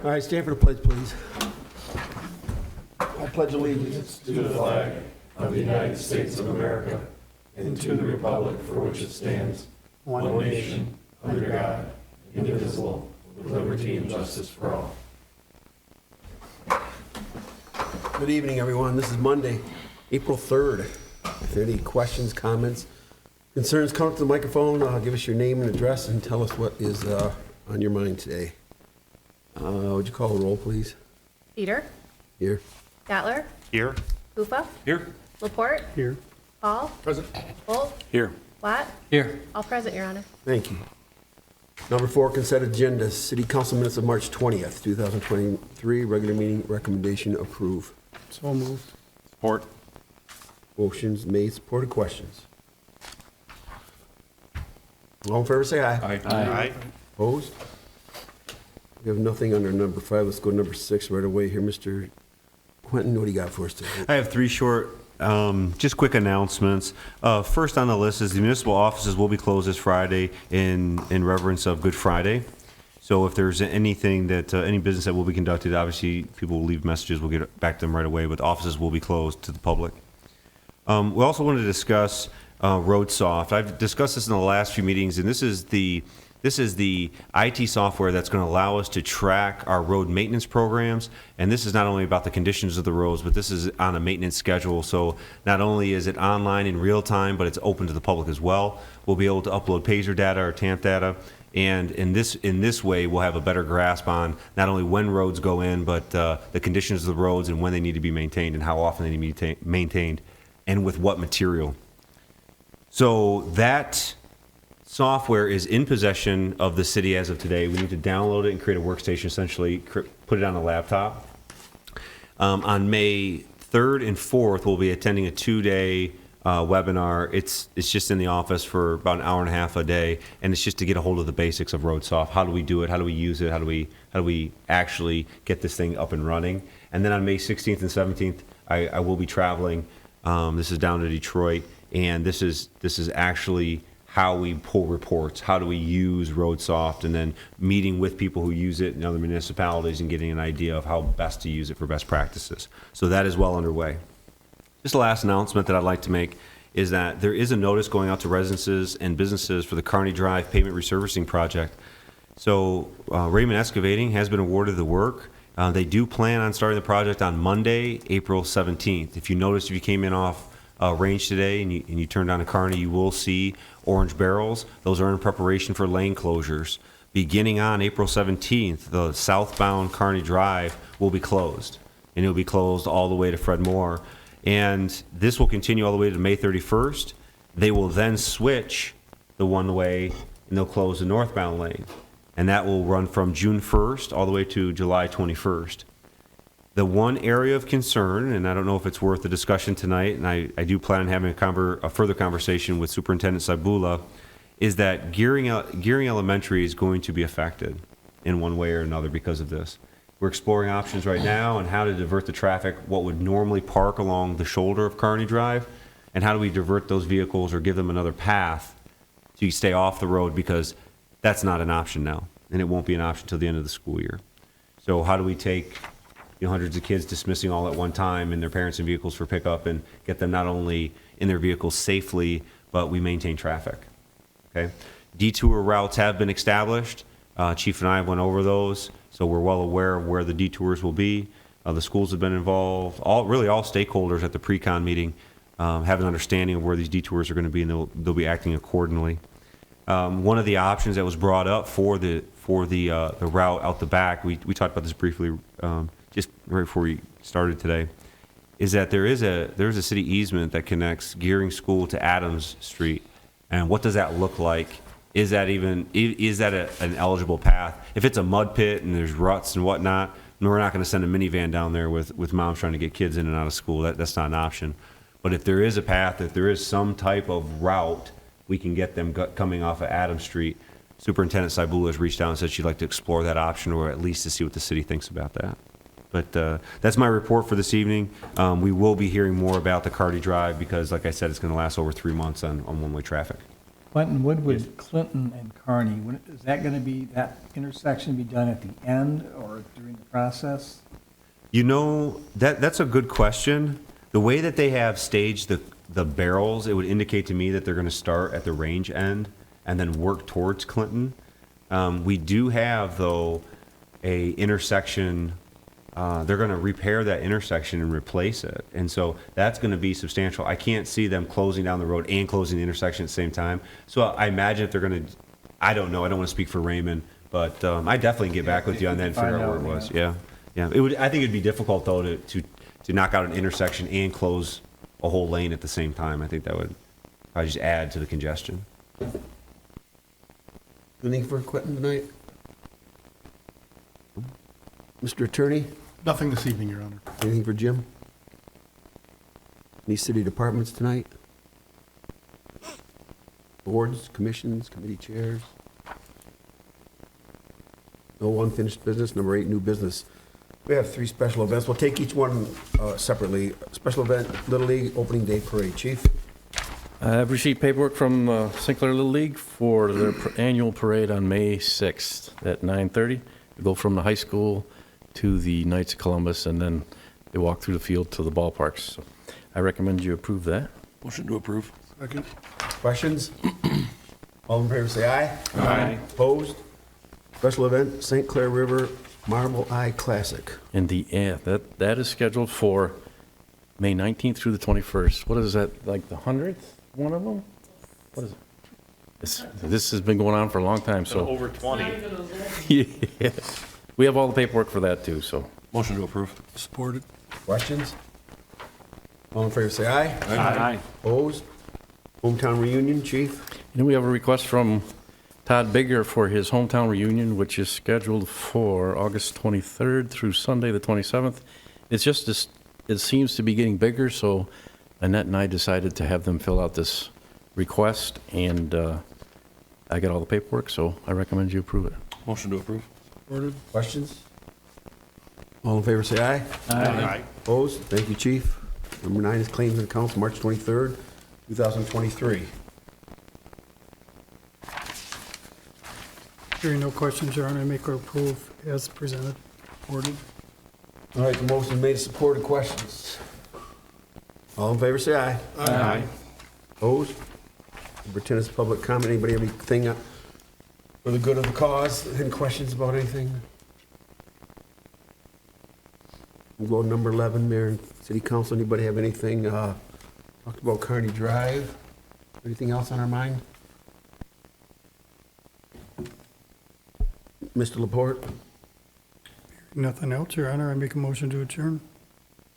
All right, stand for the pledge, please. I pledge allegiance to the flag of the United States of America and to the republic for which it stands, one nation, under God, indivisible, with liberty and justice for all. Good evening, everyone. This is Monday, April 3rd. If there are any questions, comments, concerns, come up to the microphone, give us your name and address, and tell us what is on your mind today. Would you call the roll, please? Peter, Here. Gatler, Here. Kufa, Here. Laporte, Here. Paul, Present. Holt, Here. Watt, Here. all present, Your Honor. Thank you. Number 4, consent agenda, City Council minutes of March 20th, 2023, regular meeting recommendation approved. So moved. Support. Motions made, supported, questions. All in favor, say aye. Aye. Opposed? We have nothing under number 5. Let's go to number 6 right away here. Mr. Quentin, what do you got for us today? I have 3 short, just quick announcements. First on the list is the municipal offices will be closed this Friday in reverence of Good Friday. So if there's anything that, any business that will be conducted, obviously people will leave messages, we'll get back to them right away, but the offices will be closed to the public. We also wanted to discuss RoadSoft. I've discussed this in the last few meetings, and this is the IT software that's going to allow us to track our road maintenance programs. And this is not only about the conditions of the roads, but this is on a maintenance schedule. So not only is it online in real time, but it's open to the public as well. We'll be able to upload pager data or TAMP data. And in this way, we'll have a better grasp on not only when roads go in, but the conditions of the roads and when they need to be maintained and how often they need to be maintained and with what material. So that software is in possession of the city as of today. We need to download it and create a workstation, essentially put it on a laptop. On May 3rd and 4th, we'll be attending a 2-day webinar. It's just in the office for about an hour and a half a day, and it's just to get a hold of the basics of RoadSoft. How do we do it? How do we use it? How do we actually get this thing up and running? And then on May 16th and 17th, I will be traveling. This is down to Detroit, and this is actually how we pull reports, how do we use RoadSoft, and then meeting with people who use it in other municipalities and getting an idea of how best to use it for best practices. So that is well underway. Just the last announcement that I'd like to make is that there is a notice going out to residences and businesses for the Kearney Drive pavement resurfacing project. So Raymond Excavating has been awarded the work. They do plan on starting the project on Monday, April 17th. If you noticed, if you came in off range today and you turned on to Kearney, you will see orange barrels. Those are in preparation for lane closures. Beginning on April 17th, the southbound Kearney Drive will be closed, and it will be closed all the way to Fred Moore. And this will continue all the way to May 31st. They will then switch the one-way, and they'll close the northbound lane. And that will run from June 1st all the way to July 21st. The one area of concern, and I don't know if it's worth the discussion tonight, and I do plan on having a further conversation with Superintendent Saibula, is that Gearing Elementary is going to be affected in one way or another because of this. We're exploring options right now on how to divert the traffic, what would normally park along the shoulder of Kearney Drive, and how do we divert those vehicles or give them another path to stay off the road, because that's not an option now, and it won't be an option until the end of the school year. So how do we take hundreds of kids dismissing all at one time and their parents in vehicles for pickup and get them not only in their vehicles safely, but we maintain traffic, okay? Detour routes have been established. Chief and I went over those, so we're well aware of where the detours will be. The schools have been involved. All stakeholders at the pre-con meeting have an understanding of where these detours are going to be, and they'll be acting accordingly. One of the options that was brought up for the route out the back, we talked about this briefly just right before we started today, is that there's a city easement that connects Gearing School to Adams Street, and what does that look like? Is that an eligible path? If it's a mud pit and there's ruts and whatnot, we're not going to send a minivan down there with moms trying to get kids in and out of school. That's not an option. But if there is a path, if there is some type of route, we can get them coming off of Adams Street. Superintendent Saibula has reached out and said she'd like to explore that option, or at least to see what the city thinks about that. But that's my report for this evening. We will be hearing more about the Kearney Drive because, like I said, it's going to last over 3 months on one-way traffic. Quentin, Woodwood, Clinton, and Kearney, is that going to be, that intersection be done at the end or during the process? You know, that's a good question. The way that they have staged the barrels, it would indicate to me that they're going to start at the range end and then work towards Clinton. We do have, though, a intersection. They're going to repair that intersection and replace it. And so that's going to be substantial. I can't see them closing down the road and closing the intersection at the same time. So I imagine if they're going to, I don't know, I don't want to speak for Raymond, but I definitely can get back with you on that and figure out where it was. Yeah. Yeah. It would, I think it'd be difficult, though, to knock out an intersection and close a whole lane at the same time. I think that would probably just add to the congestion. Anything for Quentin tonight? Mr. Attorney, Nothing this evening, Your Honor. anything for Jim? Any city departments tonight? Boards, commissions, committee chairs? No unfinished business. Number 8, new business. We have 3 special events. We'll take each one separately. Special event, Little League Opening Day Parade. Chief? I've received paperwork from St. Clair Little League for their annual parade on May 6th at 9:30. They go from the high school to the Knights of Columbus, and then they walk through the field to the ballparks. So I recommend you approve that. Motion to approve. Second. Questions? All in favor, say aye. Aye. Opposed? Special event, St. Clair River Marble Eye Classic. And that is scheduled for May 19th through the 21st. What is that, like the 100th one of them? What is it? This has been going on for a long time, so. Over 20. Yeah. We have all the paperwork for that, too, so. Motion to approve. Supported. Questions? All in favor, say aye. Aye. Opposed? Hometown reunion, Chief? And we have a request from Todd Bigger for his hometown reunion, which is scheduled for August 23rd through Sunday, the 27th. It's just this, it seems to be getting bigger, so Annette and I decided to have them fill out this request, and I got all the paperwork, so I recommend you approve it. Motion to approve. Supported. Questions? All in favor, say aye. Aye. Opposed? Thank you, Chief. Number 9 is claims and accounts, March 23rd, 2023. Hearing no questions, Your Honor, I make or approve as presented. Supported. All right, the motion is made, supported. Questions? All in favor, say aye. Aye. Opposed? Number 10 is public comment. Anybody have anything for the good of the cause? Any questions about anything? We'll go to number 11, Mayor and City Council. Anybody have anything, talked about Kearney Drive? Anything else on our mind? Mr. Laporte? Nothing else, Your Honor, I make a motion to adjourn.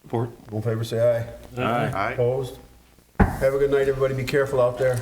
Support. All in favor, say aye. Aye. Opposed? Have a good night, everybody. Be careful out there.